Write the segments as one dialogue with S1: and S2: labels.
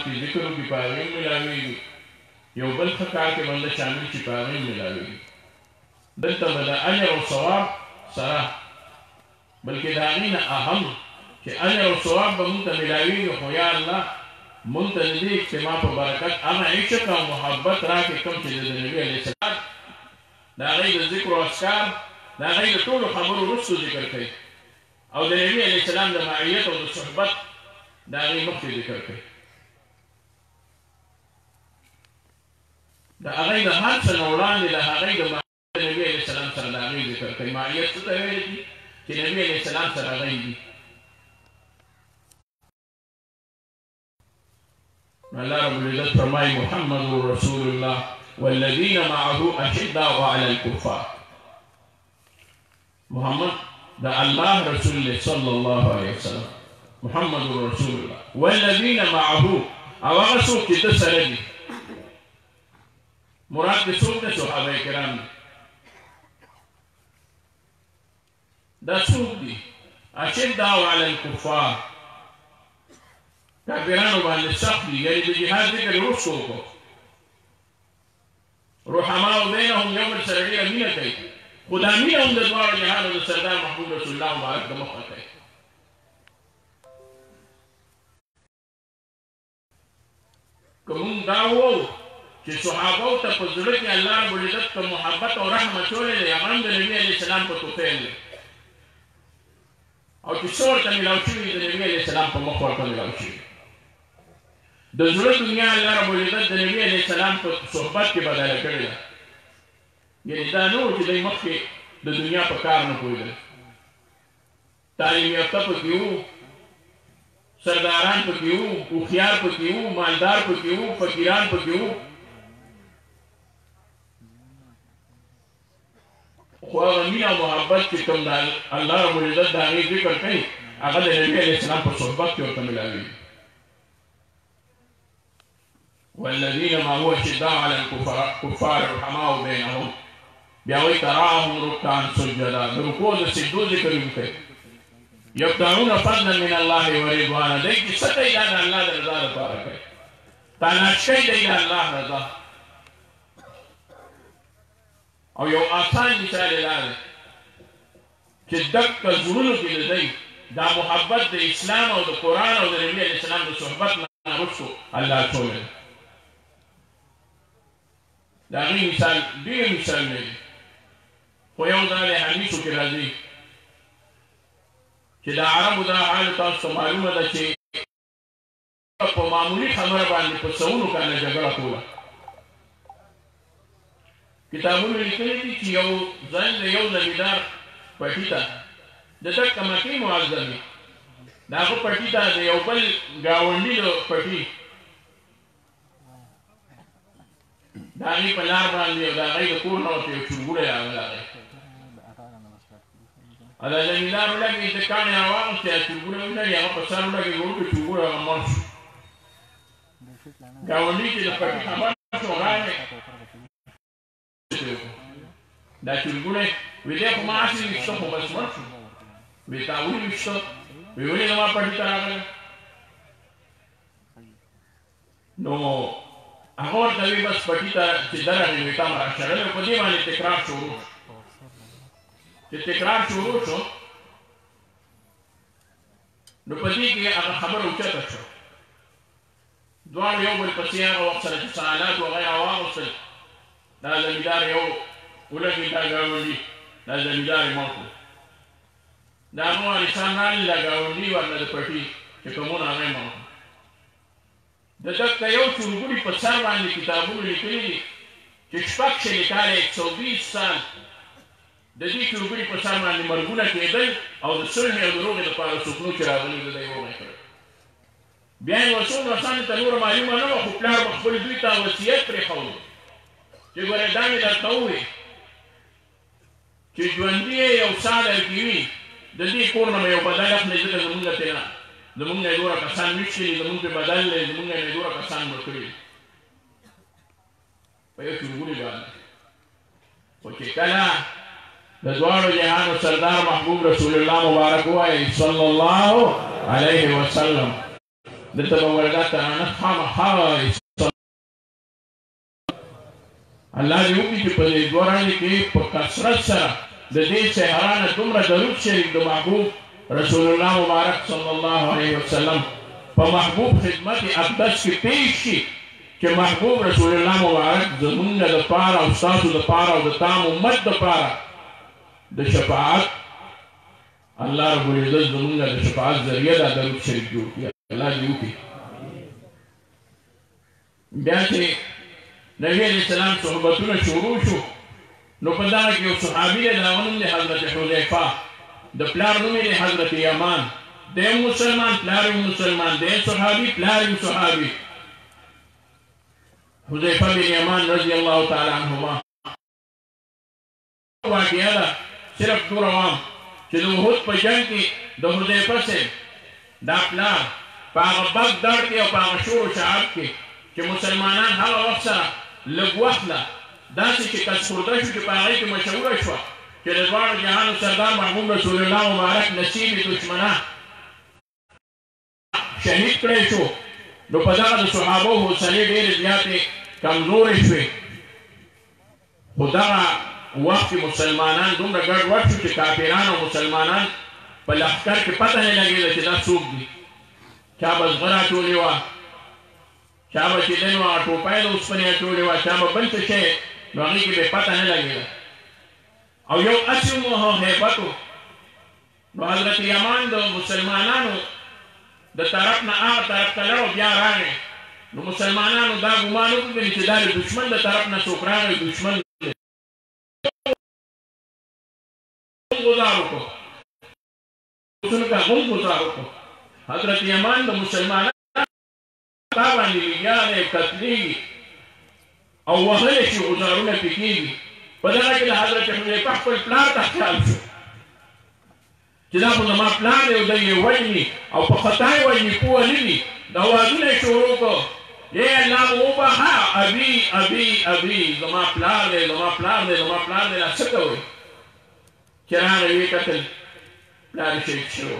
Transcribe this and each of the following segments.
S1: کې ذکر وکړي په هغې ملاوېږي یو بل ښه کار کې بنده شامل شي په هغې ملاوېږي دلته به د اجر او ثواب سره بلکې د هغې نه اهم چې اجر او ثواب به مونږ ته ملاوېږي خو یا الله مونږ ته د دې اجتماع په برکت هغه عشق او محبت راکړې کوم چې د نبي علیه السلام د هغې د ذکر و اذکار د هغې د ټولو خبرو وروستو ذکر کوي او د نبي علیه السلام د معیت او د صحبت د هغې مخکې ذکر کوي د هغې د هر څه نه وړاندې د هغې د نبي علیه السلام سره د هغې ذکر کوي معیت څه ته ویلی دي چې نبي علیه السلام سره هغې دي الله رب العزت فرمایي محمد رسول الله والذین معه اشداء علی الکفار محمد د الله رسول دی صلی الله علیه وسلم محمد رسول الله والذین معه او هغه څوک چې ده سره دي مراد دې څوک دی صحابه کرام دي دا څوک دي اشداء علی الکفار کافرانو باندې سخت دي یعنې د جهاد ذکر یې وروسته وکړو رحماء بینهم یو بل سره ډېره مینه کوي خو دا مینه هم د دواړو جهانو د سردار محمود رسول الله مبارک د مخه کوي که مونږ دا ووایو چې صحابو ته په زړه کې الله رب العزت ته محبت او رحم اچولی دی هغه هم د نبي علیه السلام په توفیل دی او چې څه ورته میلاو شوي د نبي علیه السلام په مخ ورته میلاو شوي د زړه دنیا الله رب العزت د نبي علیه السلام په صحبت کې بدله کړې ده یعنې دا نه و چې دی مخکې د دنیا په کار نه پوهېدل تعلیم یافته پکې وو سرداران پکې وو هوښیار پکې وو مالدار پکې وو فقیران پکې وو خو هغه مینه او محبت چې کوم د الله رب العزت د هغې ذکر کوي هغه د نبي علیه السلام په صحبت کې ورته میلاوېږي والذین معه اشداء علی الکفار رحماء بینهم بیا وایي تراهم رکعا سجدا د رکوع د سجدو ذکر یې کوي یبتغون فضلا من الله ورضوانا دی چې څه کوي دا د الله د رضا لپاره کوي تلاش کوي دی د الله رضا او یو آسان مثال یې دا دی چې دقه زړونو کې د دی دا محبت د اسلام او د قرآن او د نبي علیه السلام د صحبت نه وروستو الله اچولی د هغې مثال ډېر مثال نه دی خو یو دا د حدیثو کې راځي چې د عربو دا حال تاسو ته معلومه ده چې په معمولي خبره باندې په سلونو کاله جګړه کوله کتابونو لیکلي دي چې یو ځل د یو زمیندار پټي ته د دقه مکې معظمې د هغه پټي ته د یو بل ګاونډي د پټي د هغې په لار باندې او د هغې د کور نه ورته یو چورګوړی راغلی او د زمیندار ولګې د کاڼې راواغوستې چورګوړی ولګې هغه په سر ولګې وړوکې چورګوړی هغه مړ شو ګاونډي چې د پټي خبر شو راغی دا چورګوړی وی دی خو ما هسې ویښته خو بس مړ شو وی تا ولې ویښته وی ولې زما پټي ته راغلی نو هغه ورته وی بس پټي ته چې درغې وی تا مه راشړلی او په دې باندې تکرار شروع شو چې تکرار شروع شو نو په دې کې هغه خبره اوچته شو دواړو یو بل پسې هغه وخت سره چې سوالات وغیره واغوستل دا زمیندار یو ولګېد دا ګاونډي دا زمیندار یې مړ کړو د هغه وارثان راغلل دا ګاونډي ورله د پټي چې کومونه هغه یې مړ کړو د دقه یو چورګوړي په سر باندې کتابونو لیکلي دي چې شپږ شلې کاله 120 سال د دې چورګوړي په سر باندې مرګونه کېدل او د صلحې او د روغې دپاره سکنو چې راغلي د دی وغی کړی بیا یې رسول رسانې ته نوره معلومه نه وه خو پلار به خپل دوی ته وصیت پرېښودو چې ګورې دا مې درته ووې چې ژوندي یې یو سا درکې وي د دې کور نه به یو بدل اخلې ځکه زمونږ ته نه زمونږ نه یې دوره کسان ویښتلي زمونږ پې بدل دی زمونږ نه یې دوره کسان مړ کړي په یو چورګوړي باندې خو چې کله د دواړو جهانو سردار محبوب رسول الله مبارک ووایي صلی الله علیه وسلم دلته به وردا ترانه خامخا الله دې وکړي چې په دې دوه ورځې کې په کثرت سره د دې صحرا نه دومره درود شریف د محبوب رسول الله مبارک صلی الله علیه وسلم په محبوب خدمت اقدس کې پیش شي چې محبوب رسول الله مبارک زمونږ دپاره او ستاسو دپاره او د تام امت دپاره د شفاعت الله رب العزت زمونږ د شفاعت ذریعه دا درود شریف جوړ کړي الله دې وکړي. بیا چې نبی علیہ السلام صحبتونه شروع شو نو په دغه کې یو صحابي دی د هغه نوم دی حضرت حذیفه د پلار نوم یې دی حضرت یمان دی مسلمان پلار یې مسلمان دی صحابي پلار یې صحابي حذیفه بن یمان رضی الله تعالی عنهما واقعه ده صرف دوره وام چې د احد په جنګ کې د حذیفه صاحب دا پلار په هغه بد درد کې او په هغه شور و شعاب کې چې مسلمانان هغه وخت سره لږ وخت له داسې چې کسخورده شو چې په هغې کې مشهوره شوه چې د دواړو جهانو سردار محمود رسول الله مبارک نصیب دشمنه شهید کړی شو نو په دغه د صحابو حوصلې ډېرې زیاتې کمزورې شوې خو دغه وخت کې مسلمانان دومره ګډوډ شو چې کافران او مسلمانان په لښکر کې پته نه لګېده چې دا څوک دي چا به زغره اچولې وه چا به چې دی نو هغه ټوپۍ د اوسپنې اچولې وه چا به بل څه شی نو هغې کې به پته نه لګېده او یو اسې مو هیبت و نو حضرت یمان د مسلمانانو د طرف نه هغه طرف ته لړ بیا راغی نو مسلمانانو دا ګمان وکړي چې دا د دشمن د طرف نه څوک راغی دشمن گزار وکړو غم گزار وکړو حضرت یمان د مسلمانانو تا باندې لګیا دی قتلېږي او وهلی شي غزارونه پرې کېږي په دغه کې د حضرت حذیفه خپل پلار ته خیال شو چې دا خو زما پلار دی او دی یې وژني او په خطا یې وژني پوه نه وي دا وعدونه یې شروع کړو ای الله مو وبخه ابي ابي ابي زما پلار دی زما پلار دی زما پلار دی دا څه کوئ چې راغی ویې کتل پلار یې شهید شو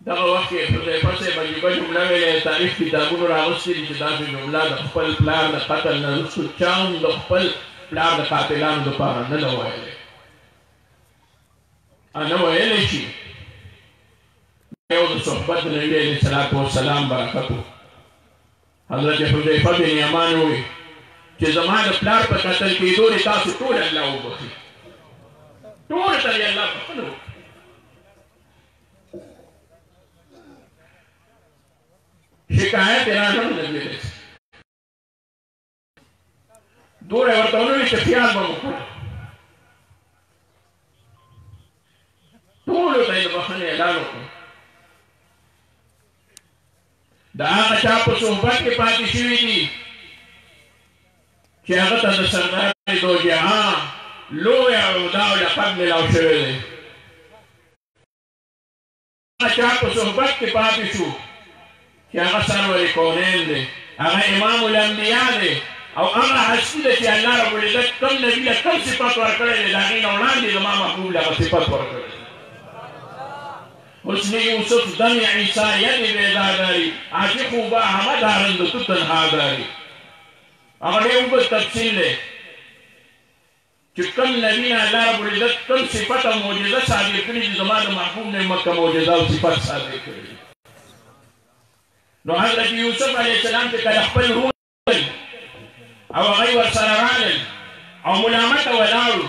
S1: دغه وخت کې حذیفه صاحب عجیبه جمله ویلې تاریخ کتابونو راغوستي دي چې داسې جمله د خپل پلار د قتل نه وروسته چا هم د خپل پلار د قاتلانو دپاره نه ده ویلې نه ویلی شي یو د صحبت د نبي علیه الصلاة والسلام برکت و حضرت حذیفه بن یمان وویل چې زما د پلار په قتل کېدو دې تاسو ټول الله وبخي ټول ته دې الله بخښنه وکړي شکایت یې رانه ولګېدی دوی ورته ونه چې خیال به مو کړی ټولو ته یې د بخښنې اعلان وکړو د هغه چا په صحبت کې پاتې شوي دي چې هغه ته د سردار دو جهان لوی عهده او لقب ملاو شوی دی هغه چا په صحبت کې پاتې شو چې هغه سرور کونین دی هغه امام الانبیا دی او هغه هستي ده چې الله رب العزت کوم نبي له کوم صفت ورکړی دی د هغې نه وړاندې زما محبوب له هغه صفت ورکړی دی حسن یوسف دم عیسی ید بیداداری عاشق با احمد هرند تو تنها داری هغه ډېر اوږد تفصیل دی چې کوم نبي نه الله رب العزت کوم صفت او معجزه صادر کړي دي زما د محبوب نه مکه معجزه او صفت صادر کړي دي نو حضرت یوسف علیه السلام چې کله خپل روح او هغوی ورسره راغلل او ملامته ولاړو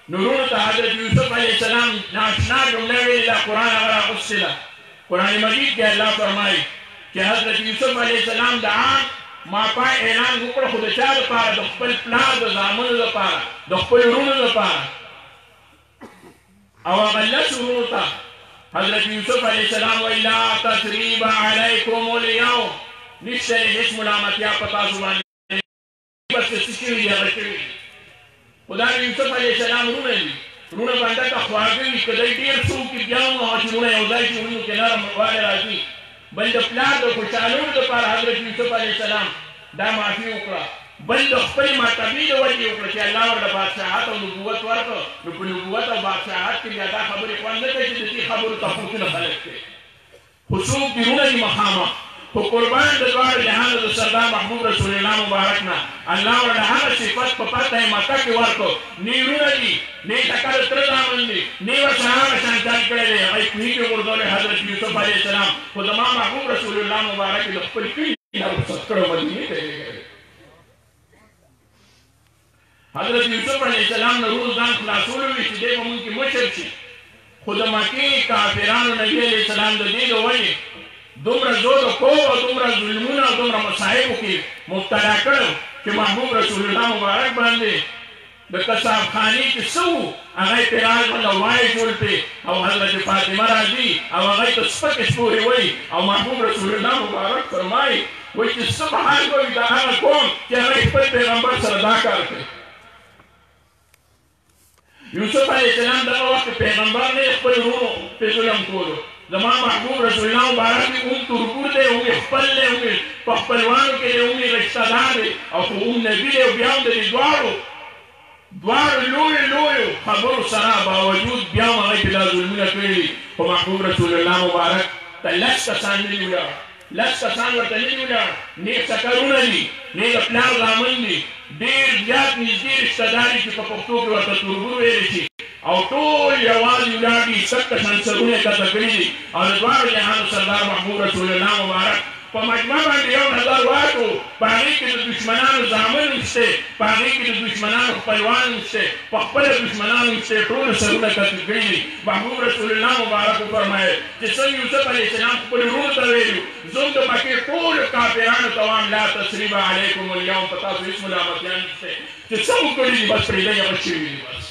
S1: نو وروڼو ته حضرت یوسف علیه السلام ناشنا جمله ویلې ده قرآن هغه راغوستې ده قرآن مجید کې الله فرمایي چې حضرت یوسف علیه السلام د عام ماپای اعلان وکړه خو د چا دپاره د خپل پلار د زامنو دپاره د خپل وروڼو دپاره او هغه لس وروڼو ته حضرت یوسف علیه السلام وایي لا تثریب علیکم الیوم نشته هیڅ ملامتیا په تاسو باندې بس څه شوي دي هغه شوي دي خو دا د یوسف علیه السلام وروڼه دي وروڼه بنده ته خواږه وي که دی ډېر څوک وي بیا هم هغه چې وروڼه یو ځای شي وروڼو کې نرم والی راځي بل د پلار د خوشحالولو دپاره حضرت یوسف علیه السلام دا معافي وکړه بل د خپلې مرتبې د وجې وکړه چې الله ورته بادشاهت او نبوت ورکړه نو په نبوت او بادشاهت کې بیا دا خبرې خوند نه کوي چې د دې خبرو تپوسونه خلک کوي خو څوک دې رونه دي مخامخ خو قربان د دواړو جهانو د سردار محبوب رسول الله مبارک نه الله ورته هغه صفت په فتح مکه کې ورکړو نه رونه دي نه ټکر تر زامن دي نه ورسره هغه شان چل کړی دی هغه کوهي کې غورځولی حضرت یوسف علیه السلام خو زما محبوب رسول الله مبارک د خپل کلي نه رخصت کړو مدینې ته یې حضرت یوسف علیه السلام نه روز ځان خلاصولو وي چې دی به مونږ کې مشر شي خو د مکې کافرانو نبي علیه السلام د دې د وجې دومره زور و کوب او دومره ظلمونه او دومره مصائبو کې مبتلا کړو چې محبوب رسول الله مبارک باندې د کساب خانې کې څه وو هغه یې پرال باندې وایي جوړ پې او حضرت فاطمه راځي او هغه یې ته سپکې سپورې وایي او محبوب رسول الله مبارک فرمایي وایي چې څه به حال به وي دا هغه قوم چې هغه خپل پیغمبر سره دا کار کوي یوسف علیه السلام دغه وخت پیغمبر نه خپل ورونو پې ظلم کولو زما محبوب رسول الله مبارک دی اوم تربور دی اوم خپل دی اوم په خپلوانو کې دی اوم رشته دار دی او خو اوم نبي دی او بیا هم د دې دواړو لویو خبرو سره باوجود بیا هم هغوی پې دا ظلمونه کړي دي خو محبوب رسول الله مبارک ته لس کسان نه دي ولاړ لس کسان ورته نه دي ولاړ نیک سکرونه دي نیک د پلار زامن دي ډېر زیات نږدې رشته دار دي چې په پښتو کې ورته تربور ویلی شي او ټول یوازې ولاړ دي شک کسان سرونه یې کته کړي دي او د دواړو جهانو سردار محمود رسول الله مبارک په مجمع باندې یو نظر واچو په هغې کې د دشمنانو زامن شته په هغې کې د دشمنانو خپلوان شته په خپله دشمنانو شته ټول سرونه کته کړي دي محمود رسول الله مبارک وفرمایل چې څنګه یوسف علیه السلام خپل ورونو ته ویلو زموږ د مکې ټولو کافرانو ته وایم لا تثریب علیکم اليوم په تاسو هېڅ ملامتیان نشته چې څه وکړي دي بس پرېږدئ هغه شوي دي بس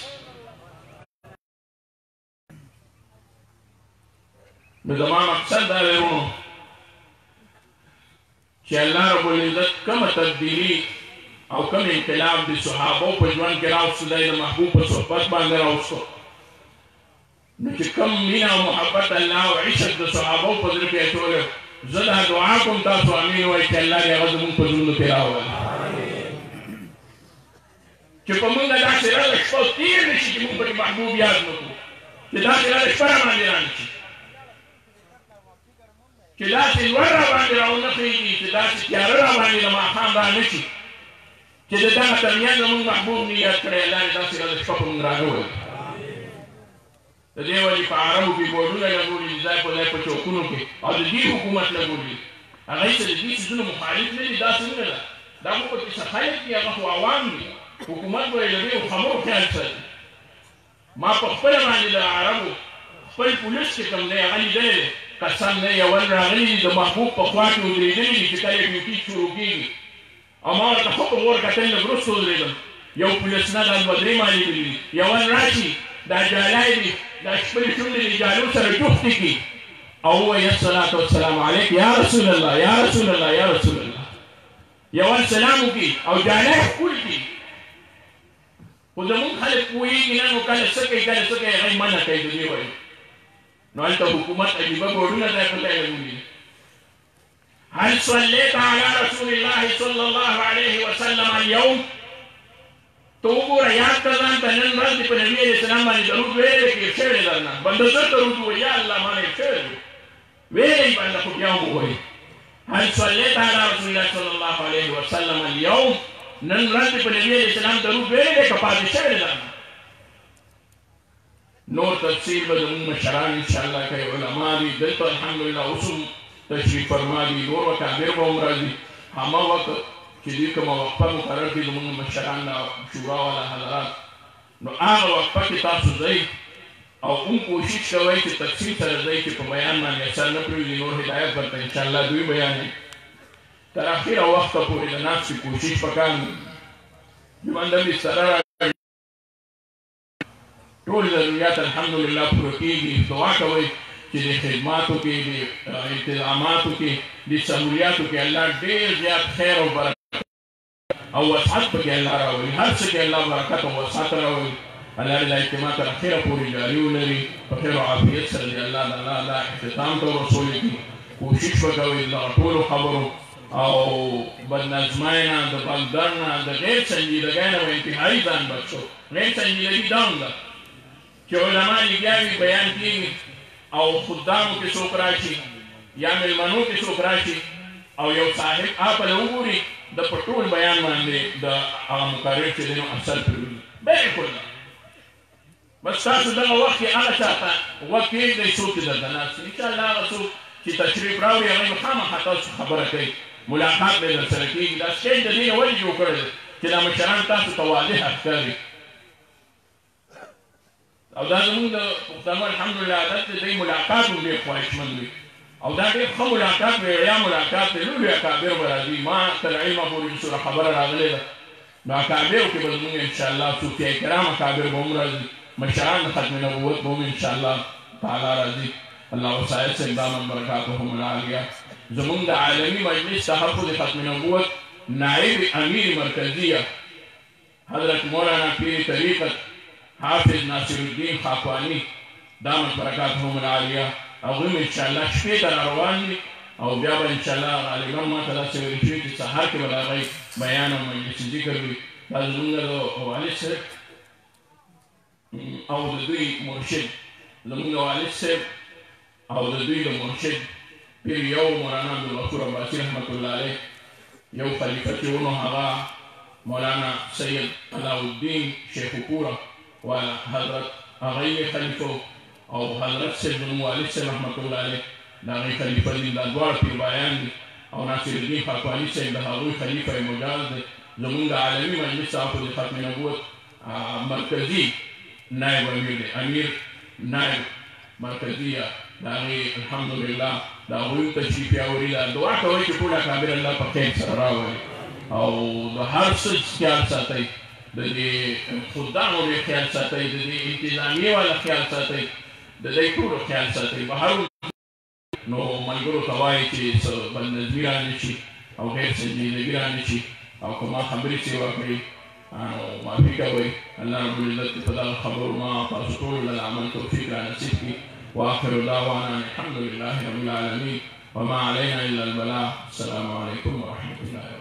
S1: نو زما مقصد دا دی ورونو چې الله رب العزت کومه تبدیلي او کوم انقلاب د صحابو په ژوند کې راوستو دی د محبوب په صحبت باندې راوستو نو چې کوم مینه او محبت الله او عشق د صحابو په زړه کې اچولی زه دا دعا کوم تاسو امین وایئ چې الله دې هغه زموږ په زړونو کې راولي چې په موږ داسې رغه شپه تېر نه شي چې موږ پکې محبوب یاد نه کړو چې داسې رغه شپه راباندې را نه شي چې داسې لوړ راباندې راونه خېږي چې داسې تیاره راباندې د ماښام را نه شي چې د دغه ترمیان زموږ محبوب نه یاد کړی الله دې داسې رغه شپه په موږ راولي د دې ولې په عربو کې بورډونه لګولي دي ځای په ځای په چوکونو کې او د دې حکومت لګولي هغوی ته د دې څیزونو مخالف نه دي دا څنګه ده دا خو پکې څه خلک دي هغه خو عوام دي حکومت به یې د دې خبرو خیال ساتي ما په خپله باندې د عربو خپل پولیس چې کوم دی هغه لیدلی دی قسم دی اول راغلي دي د محبوب په خوا کې ودرېدلي دي چې کله یې ډیوټي شروع کېږي او ما ورته ښه په غور کتل لږ وروسته ودرېدم یو پولیسونه دا دوه درې ما لیدلي دي یول راشي دا جالای دي دا خپلې شونډې د جالو سره جوختې کړي او ووایي الصلاة والسلام علیک یا رسول الله یا رسول الله یا رسول الله یول سلام وکړي او جالای ښکل کړي خو زمونږ خلک پوهېږي نه نو کله څه کوي کله څه کوي هغوی منع کوي د دې وایي نو هلته حکومت عجیبه بورډونه ځای په ځای لګولي هل صلیت علی رسول الله صلی الله علیه وسلم اليوم ته وګوره یاد کړه ځان ته نن ورځ دې په نبي علیه السلام باندې درود ویلی کې هېر شوی دی درنه بنده زر درود ووایي یا الله ما نه هېر شوی دی ویلی بنده خو بیا هم ووایي هل صلیت علی رسول الله صلی الله علیه وسلم اليوم نن ورځ دې په نبي علیه السلام درود ویلی دی که پاتې شوی دی درنه نور تفصیل به زموږ مشران انشاءالله کوي علما دي دلته الحمدلله اوس هم تشریف فرما دي نور اکابر به هم راځي همه وخت چې دوی کومه وقفه مقرر کړي زموږ مشران شورا والا حضرات نو هغه وقفه کې تاسو ځئ او هم کوشش کوئ چې تفصیل سره ځئ چې په بیان باندې اثر نه پرېږدي نور هدایت ورته انشاءالله دوی بیانوي تر اخره وخته پورې د نفسې کوشش پکار دی بنده مې سره ټول ضروريات الحمدلله پوره کېږي دعا کوئ چې د خدماتو کې د انتظاماتو کې د سهولیاتو کې الله ډېر زیات خیر او برکت او وسعت پکې الله راولي هر څه کې الله برکت او وسعت راولي الله دې دا اجتماع تر اخره پورې جاري ولري په خیر او عافیت سره دې الله تعالی دا اختتام ته ورسولی کړي کوشش وکوئ د ټولو خبرو او بدنظمۍ نه د بلدر نه د غیر سنجیدګۍ نه به انتهایي ځان بچ شو غیر سنجیدګي دا هم ده چې علما لګیا وي بیان کېږي او خدامو کې څوک راشي یا مېلمنو کې څوک راشي او یو صاحب اپل وګوري د په ټول بیان باندې د هغه مقرر چې دی نو اثر پرېږدي بالکل بس تاسو دغه وخت کې هغه چا ته غوږ کېږدئ څوک چې درته ناست وي انشاءالله هغه څوک چې تشریف راوړي هغوی به خامخا تاسو خبره کوي ملاقات به یې درسره کېږي دا سټیج د دې نه ولې جوړ کړی دی چې دا مشران تاسو ته واضحه ښکاري او دا زمونږ د پښتنو الحمدلله عادت دی دی ملاقات هم ډېر خواهشمند وي او دا ډېر ښه ملاقات وي وړیا ملاقات دی لوی اکابر به راځي ما تر علمه پورې چې څومره خبره راغلې ده نو اکابرو کې به زمونږ انشاءالله صوفیه کرام اکابر به هم راځي مشران د ختم نبوت به هم انشاءالله تعالی راځي الله وسایل صاحب دامت برکاتهم العالیه زمونږ د عالمي مجلس تحفظ ختم نبوت نائب امیر مرکزیه حضرت مولانا پیر طریقت حافظ ناصر الدین خاقوانی دامت برکاتهم العالیه هغوی هم انشاءالله شپې ته راروان دي او بیا به انشاءالله غالبا ما ته داسې ویل شوي چې سهار کې به د هغوی بیان او مجلس ذکر وي دا زمونږ د والد صاحب او د دوی مرشد زمونږ والد صاحب او د دوی د مرشد پیر یو مولانا عبدالغفور عباسي رحمت الله علیه یو خلیفه چې ونو هغه مولانا سید علاءالدین شیخ پوره و حضرت هغه خلیفه او حضرت صاحب زموږ والد صاحب رحمت الله علیه د هغې خلیفه دي دا دواړه پیربایان دي او ناصر الدین خاقواني صاحب د هغوی خلیفه مجاز دی زمونږ د عالمي مجلس تحفظ ختم نبوت مرکزي نائب امیر دی امیر نائب مرکزیه د هغې الحمدلله د هغوی تشریف یاوري ده دعا کوئ چې ټول اکابر الله په خیر سره راولي او د هر څه خیال ساتئ د دې خدانو ډېر خیال ساتئ د دې انتظامیې والا خیال ساتئ د دې ټولو خیال ساتئ بهر نو ملګرو ته وایي چې څه بدنظمي رانشي او غیر سنجیدګي رانشي او که ما خبرې څه وکړي نو معافي کوئ الله رب العزت په دغه خبرو ما تاسو ټولو له عمل توفیق رانصیب کړي واخر دعوانا الحمد لله رب العالمين وما علينا الا البلاغ السلام عليكم ورحمه الله وبركاته